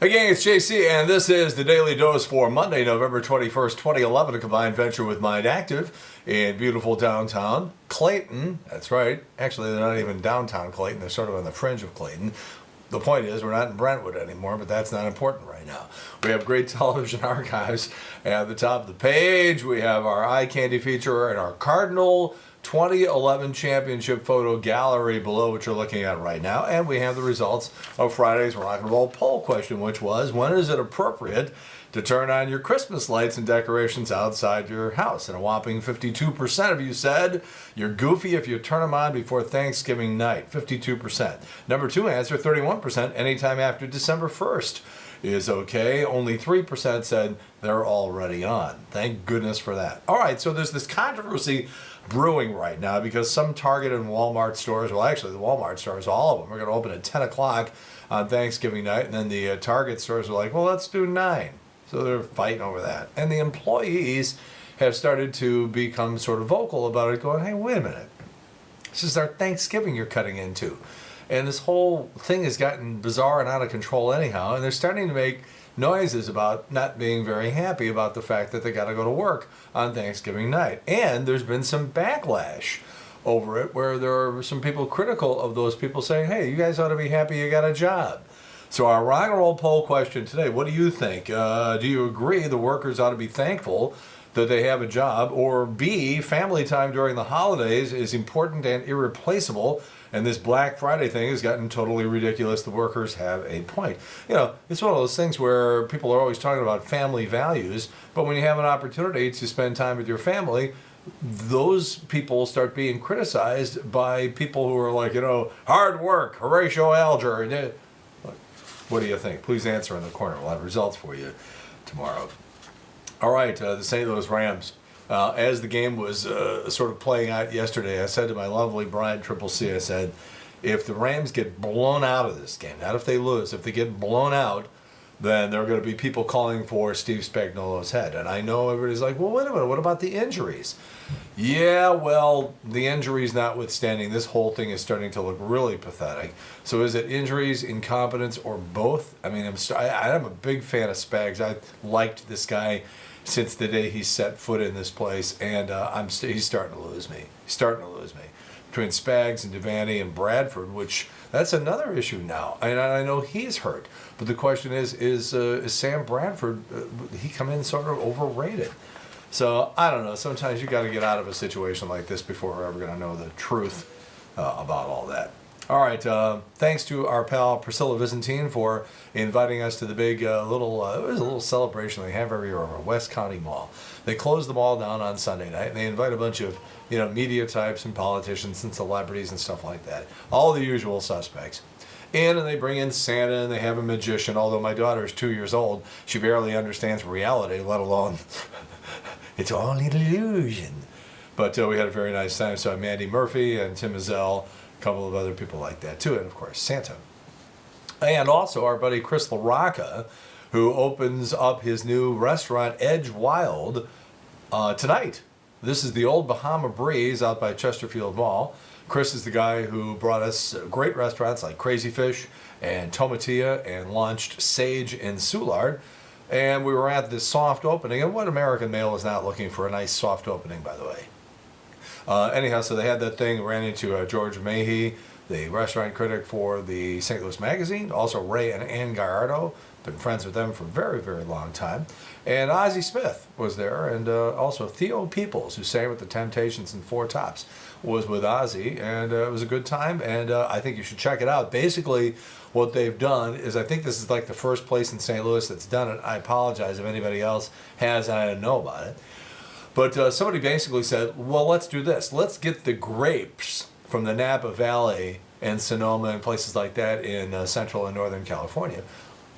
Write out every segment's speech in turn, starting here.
Hey gang, it's JC, and this is the Daily Dose for Monday, November 21st, 2011, a combined venture with Mind Active in beautiful downtown Clayton. That's right. Actually, they're not even downtown Clayton. They're sort of on the fringe of Clayton. The point is, we're not in Brentwood anymore, but that's not important right now. We have great television archives at the top of the page. We have our eye candy feature and our Cardinal 2011 championship photo gallery below, which you're looking at right now. And we have the results of Friday's Rock and Roll poll question, which was, when is it appropriate to turn on your Christmas lights and decorations outside your house? And a whopping 52% of you said you're goofy if you turn them on before Thanksgiving night. 52%. Number two answer, 31%, anytime after December 1st is okay. Only 3% said they're already on. Thank goodness for that. All right, so there's this controversy brewing right now because some Target and Walmart stores, well, actually the Walmart stores, all of them, are going to open at 10 o'clock on Thanksgiving night, and then the Target stores are like, well, let's do 9. So they're fighting over that. And the employees have started to become sort of vocal about it, going, hey, wait a minute. This is our Thanksgiving you're cutting into. And this whole thing has gotten bizarre and out of control anyhow, and they're starting to make noises about not being very happy about the fact that they got to go to work on Thanksgiving night. And there's been some backlash over it where there are some people critical of those people saying, hey, you guys ought to be happy you got a job. So our rock and roll poll question today, what do you think? Do you agree the workers ought to be thankful that they have a job? Or B, family time during the holidays is important and irreplaceable, and this Black Friday thing has gotten totally ridiculous. The workers have a point. You know, it's one of those things where people are always talking about family values, but when you have an opportunity to spend time with your family, those people start being criticized by people who are like, you know, hard work, Horatio Alger. What do you think? Please answer in the corner. We'll have results for you tomorrow. All right, the St. Louis Rams. As the game was sort of playing out yesterday, I said to my lovely bride, Triple C, I said, if the Rams get blown out of this game, not if they lose, if they get blown out, then there are going to be people calling for Steve Spagnuolo's head. And I know everybody's like, well, wait a minute, what about the injuries? Yeah, well, the injuries notwithstanding, this whole thing is starting to look really pathetic. So is it injuries, incompetence, or both? I mean, I'm a big fan of Spags. I liked this guy since the day he set foot in this place, and he's starting to lose me. He's starting to lose me. Between Spags and Devaney and Bradford, which that's another issue now. And I know he's hurt, but the question is Sam Bradford, he come in sort of overrated? So I don't know. Sometimes you got to get out of a situation like this before we're ever going to know the truth about all that. All right, thanks to our pal Priscilla Byzantine for inviting us to the big it was a little celebration they have every year over West County Mall. They close the mall down on Sunday night, and they invite a bunch of, you know, media types and politicians and celebrities and stuff like that. All the usual suspects. And they bring in Santa, and they have a magician, although my daughter is 2 years old. She barely understands reality, let alone it's all an illusion. But we had a very nice time. So Mandy Murphy and Tim Mazel, a couple of other people like that too, and of course Santa. And also our buddy Chris LaRocca, who opens up his new restaurant Edge Wild tonight. This is the old Bahama Breeze out by Chesterfield Mall. Chris is the guy who brought us great restaurants like Crazy Fish and Tomatia and launched Sage in Soulard. And we were at this soft opening, and what American male is not looking for a nice soft opening, by the way? Anyhow, so they had that thing, ran into George Mahey, the restaurant critic for the St. Louis Magazine, also Ray and Ann Gallardo, been friends with them for a very, very long time. And Ozzie Smith was there, and also Theo Peoples, who sang with the Temptations and Four Tops, was with Ozzie, and it was a good time, and I think you should check it out. Basically, what they've done is, I think this is like the first place in St. Louis that's done it. I apologize if anybody else has, and I didn't know about it. But somebody basically said, well, let's do this. Let's get the grapes from the Napa Valley and Sonoma and places like that in Central and Northern California.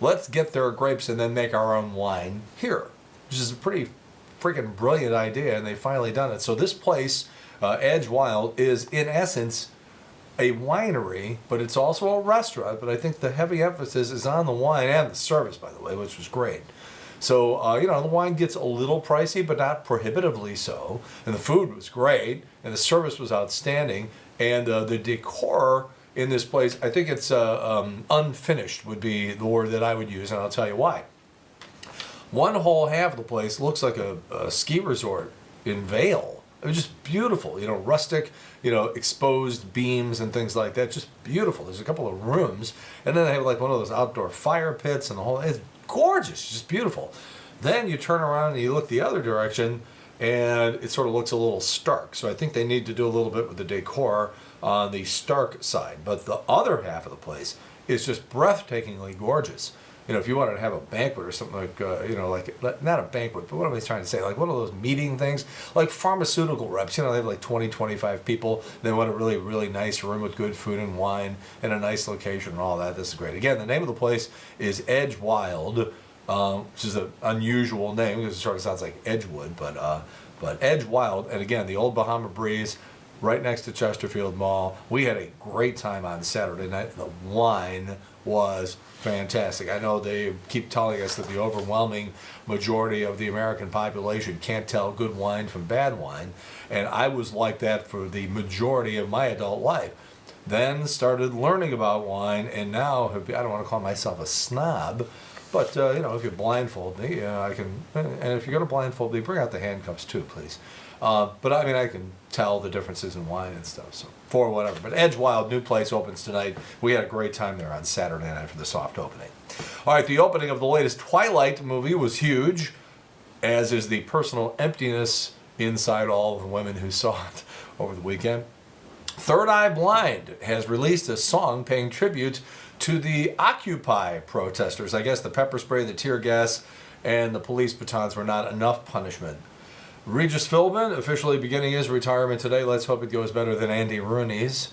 Let's get their grapes and then make our own wine here, which is a pretty freaking brilliant idea, and they've finally done it. So this place, Edge Wild, is in essence a winery, but it's also a restaurant. But I think the heavy emphasis is on the wine and the service, by the way, which was great. So, you know, the wine gets a little pricey, but not prohibitively so. And the food was great, and the service was outstanding. And the decor in this place. I think it's unfinished would be the word that I would use, and I'll tell you why. One whole half of the place looks like a ski resort in Vail. It was just beautiful, rustic, exposed beams and things like that. Just beautiful. There's a couple of rooms, and then they have like one of those outdoor fire pits, and it's gorgeous, just beautiful. Then you turn around and you look the other direction, and it sort of looks a little stark. So I think they need to do a little bit with the decor on the stark side. But the other half of the place is just breathtakingly gorgeous. If you wanted to have a banquet or something like, like, not a banquet, but what am I trying to say? Like one of those meeting things, like pharmaceutical reps, they have like 20, 25 people. They want a really, really nice room with good food and wine and a nice location and all that. This is great. Again, the name of the place is Edge Wild, which is an unusual name because it sort of sounds like Edgewood, but Edge Wild. And again, the Old Bahama Breeze, right next to Chesterfield Mall. We had a great time on Saturday night. The wine was fantastic. I know they keep telling us that the overwhelming majority of the American population can't tell good wine from bad wine, and I was like that for the majority of my adult life. Then started learning about wine, and now I don't want to call myself a snob, but if you blindfold me, I can. And if you're going to blindfold me, bring out the handcuffs too, please. But I mean, I can tell the differences in wine and stuff, so for whatever. But Edge Wild, new place, opens tonight. We had a great time there on Saturday night for the soft opening. All right, the opening of the latest Twilight movie was huge, as is the personal emptiness inside all of the women who saw it over the weekend. Third Eye Blind has released a song paying tribute to the Occupy protesters. I guess the pepper spray, the tear gas, and the police batons were not enough punishment. Regis Philbin officially beginning his retirement today. Let's hope it goes better than Andy Rooney's.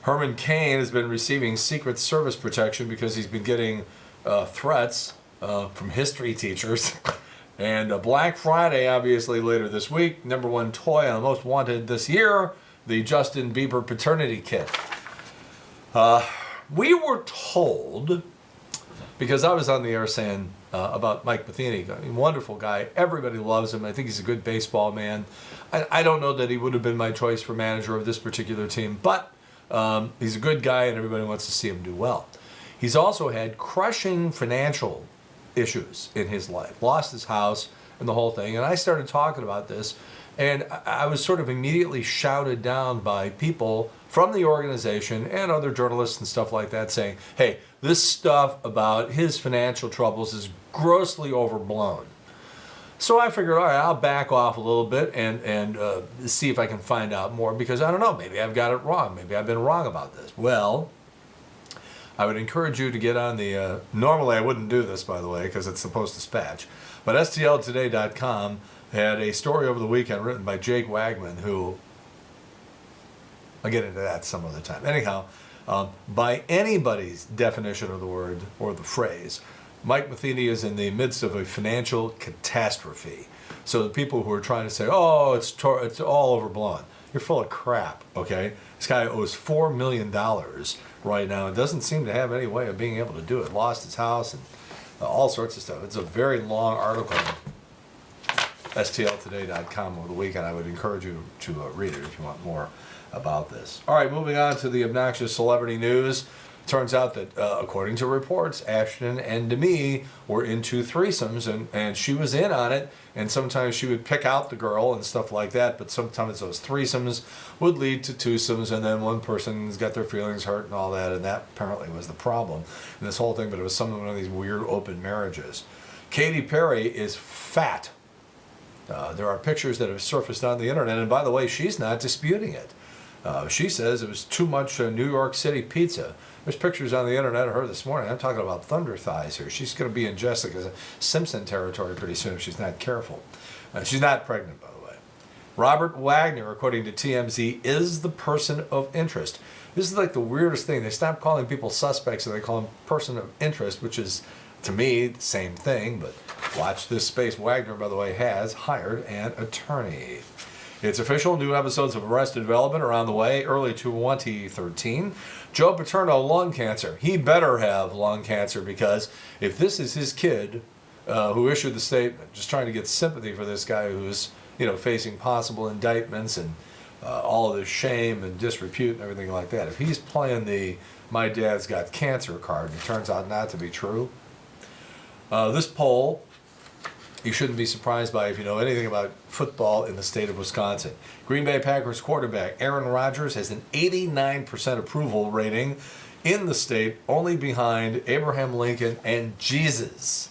Herman Cain has been receiving Secret Service protection because he's been getting threats from history teachers. And Black Friday, obviously, later this week. Number one toy on the most wanted this year, the Justin Bieber paternity kit. We were told, because I was on the air saying about Mike Matheny, a wonderful guy. Everybody loves him. I think he's a good baseball man. I don't know that he would have been my choice for manager of this particular team, but he's a good guy and everybody wants to see him do well. He's also had crushing financial issues in his life. Lost his house and the whole thing. And I started talking about this, and I was sort of immediately shouted down by people from the organization and other journalists and stuff like that saying, hey, this stuff about his financial troubles is grossly overblown. So I figured, all right, I'll back off a little bit and see if I can find out more, because I don't know, maybe I've got it wrong. Maybe I've been wrong about this. Well, I would encourage you to get on the, normally I wouldn't do this, by the way, because it's the Post-Dispatch, but STLtoday.com had a story over the weekend written by Jake Wagman, who, I'll get into that some other time. Anyhow, by anybody's definition of the word or the phrase, Mike Matheny is in the midst of a financial catastrophe. So the people who are trying to say, oh, it's all overblown, you're full of crap, okay? This guy owes $4 million right now and doesn't seem to have any way of being able to do it. Lost his house and all sorts of stuff. It's a very long article. STLtoday.com over the weekend. I would encourage you to read it if you want more about this. All right, moving on to the obnoxious celebrity news. Turns out that, according to reports, Ashton and Demi were into threesomes, and she was in on it, and sometimes she would pick out the girl and stuff like that, but sometimes those threesomes would lead to twosomes, and then one person's got their feelings hurt and all that, and that apparently was the problem in this whole thing, but it was one of these weird open marriages. Katy Perry is fat. There are pictures that have surfaced on the internet, and by the way, she's not disputing it. She says it was too much New York City pizza. There's pictures on the internet of her this morning. I'm talking about thunder thighs here. She's going to be in Jessica Simpson territory pretty soon if she's not careful. She's not pregnant, by the way. Robert Wagner, according to TMZ, is the person of interest. This is like the weirdest thing. They stopped calling people suspects and they call them person of interest, which is, to me, the same thing. But watch this space. Wagner, by the way, has hired an attorney. It's official. New episodes of Arrested Development are on the way, early 2013. Joe Paterno, lung cancer. He better have lung cancer, because if this is his kid who issued the statement, just trying to get sympathy for this guy who's, facing possible indictments and all of this shame and disrepute and everything like that. If he's playing the "my dad's got cancer" card and it turns out not to be true, this poll you shouldn't be surprised by if you know anything about football in the state of Wisconsin. Green Bay Packers quarterback Aaron Rodgers has an 89% approval rating in the state, only behind Abraham Lincoln and Jesus.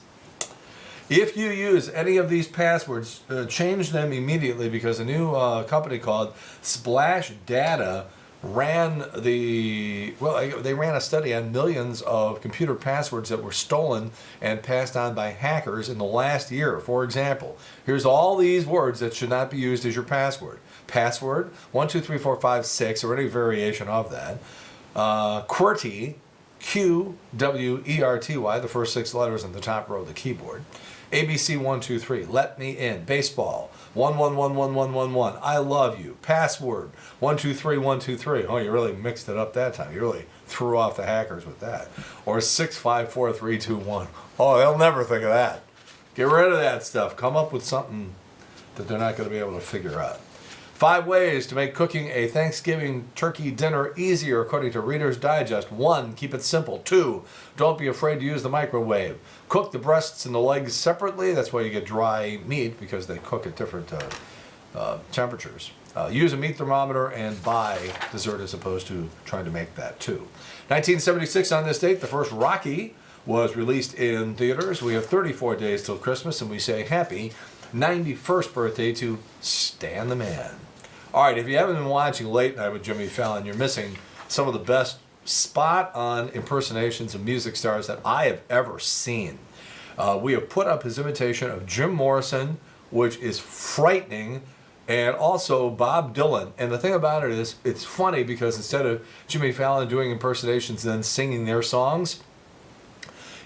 If you use any of these passwords, change them immediately, because a new company called Splash Data they ran a study on millions of computer passwords that were stolen and passed on by hackers in the last year. For example, here's all these words that should not be used as your password. Password, 1, 2, 3, 4, 5, 6, or any variation of that. QWERTY, QWERTY, the first 6 letters in the top row of the keyboard. ABC 1, 2, 3, let me in. Baseball, 1, 1, 1, 1, 1, 1, 1. I love you. Password, 1, 2, 3, 1, 2, 3. Oh, you really mixed it up that time. You really threw off the hackers with that. Or 6, 5, 4, 3, 2, 1. Oh, they'll never think of that. Get rid of that stuff. Come up with something that they're not going to be able to figure out. 5 ways to make cooking a Thanksgiving turkey dinner easier, according to Reader's Digest. 1, keep it simple. 2, don't be afraid to use the microwave. Cook the breasts and the legs separately. That's why you get dry meat, because they cook at different temperatures. Use a meat thermometer and buy dessert as opposed to trying to make that too. 1976 on this date, the first Rocky was released in theaters. We have 34 days till Christmas, and we say happy 91st birthday to Stan the Man. All right, if you haven't been watching Late Night with Jimmy Fallon, you're missing some of the best spot-on impersonations of music stars that I have ever seen. We have put up his imitation of Jim Morrison, which is frightening, and also Bob Dylan. And the thing about it is, it's funny because instead of Jimmy Fallon doing impersonations and then singing their songs,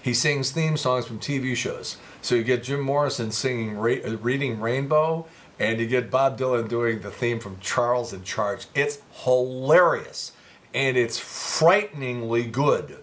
he sings theme songs from TV shows. So you get Jim Morrison singing Reading Rainbow, and you get Bob Dylan doing the theme from Charles in Charge. It's hilarious, and it's frighteningly good.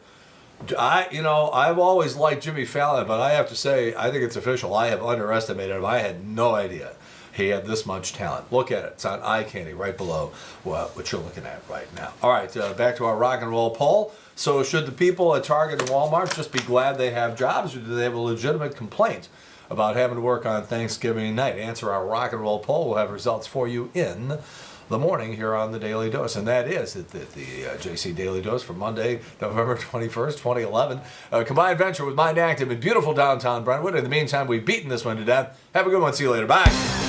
I've always liked Jimmy Fallon, but I have to say, I think it's official. I have underestimated him. I had no idea he had this much talent. Look at it. It's on eye candy right below what you're looking at right now. All right, back to our rock and roll poll. So should the people at Target and Walmart just be glad they have jobs, or do they have a legitimate complaint about having to work on Thanksgiving night? Answer our rock and roll poll. We'll have results for you in the morning here on the Daily Dose. And that is the JC Daily Dose for Monday, November 21st, 2011. Combined venture with Mind Active in beautiful downtown Brentwood. In the meantime, we've beaten this one to death. Have a good one. See you later. Bye.